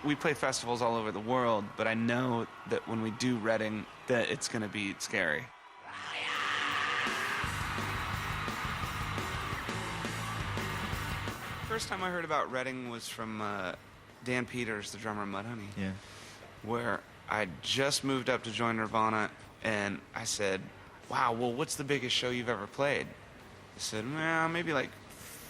We play festivals all over the world, but I know that when we do Reading, that it's going to be scary. First time I heard about Reading was from Dan Peters, the drummer of Mudhoney. Yeah. Where I just moved up to join Nirvana, and I said, wow, well, what's the biggest show you've ever played? He said, well, maybe like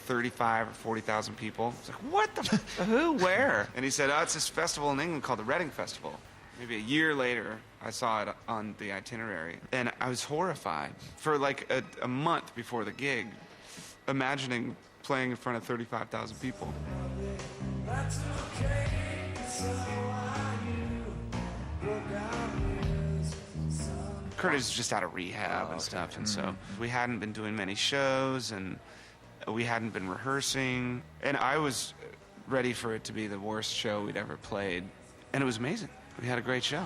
35 or 40,000 people. I was like, what the, who, where? And he said, oh, it's this festival in England called the Reading Festival. Maybe a year later, I saw it on the itinerary, and I was horrified. For like a month before the gig, imagining playing in front of 35,000 people. Curtis was just out of rehab and stuff, and so we hadn't been doing many shows, and we hadn't been rehearsing, and I was ready for it to be the worst show we'd ever played, and it was amazing. We had a great show.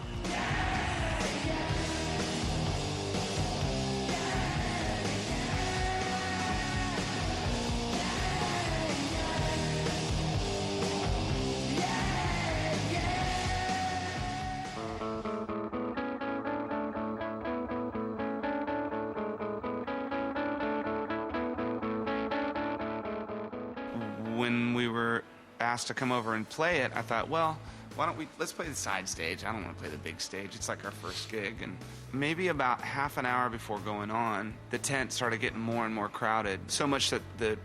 When we were asked to come over and play it, I thought, well, why don't let's play the side stage. I don't want to play the big stage. It's like our first gig. And maybe about half an hour before going on, the tent started getting more and more crowded, so much that the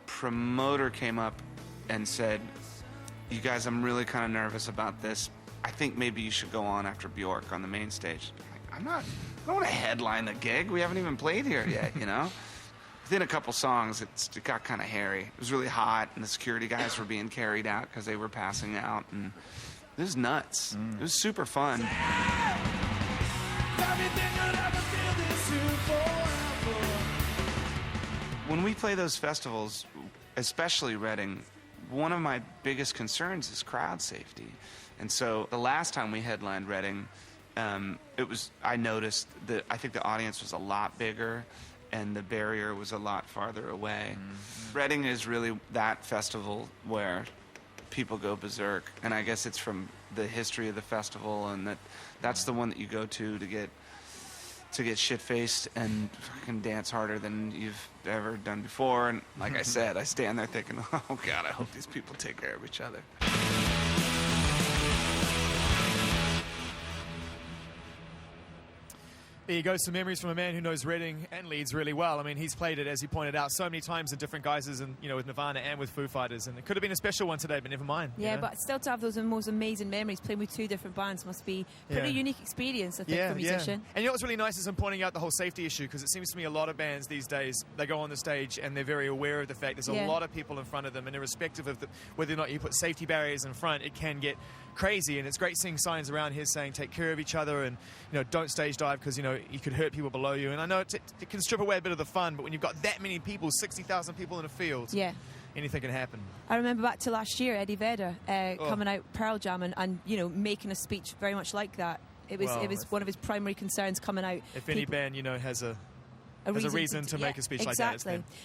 promoter came up and said, you guys, I'm really kind of nervous about this. I think maybe you should go on after Bjork on the main stage. I don't want to headline the gig. We haven't even played here yet, you know? Within a couple songs, it got kind of hairy. It was really hot, and the security guys were being carried out because they were passing out, and it was nuts. It was super fun. When we play those festivals, especially Reading, one of my biggest concerns is crowd safety. And so the last time we headlined Reading, I noticed that I think the audience was a lot bigger, and the barrier was a lot farther away. Reading is really that festival where people go berserk, and I guess it's from the history of the festival, and that's the one that you go to get shit-faced and fucking dance harder than you've ever done before. And like I said, I stand there thinking, oh God, I hope these people take care of each other. There you go, some memories from a man who knows Reading and Leeds really well. I mean, he's played it, as he pointed out, so many times in different guises, and with Nirvana and with Foo Fighters, and it could have been a special one today, but never mind. Yeah, but still to have those most amazing memories playing with two different bands must be a pretty unique experience, I think, for a musician. And what's really nice is I'm pointing out the whole safety issue, because it seems to me a lot of bands these days, they go on the stage and they're very aware of the fact there's a lot of people in front of them, and irrespective of whether or not you put safety barriers in front, it can get crazy. And it's great seeing signs around here saying take care of each other, and don't stage dive because you could hurt people below you. And I know it can strip away a bit of the fun, but when you've got that many people, 60,000 people in a field, anything can happen. I remember back to last year, Eddie Vedder coming out Pearl Jam and making a speech very much like that. It was one of his primary concerns coming out. If any band has a reason to make a speech like that. Exactly.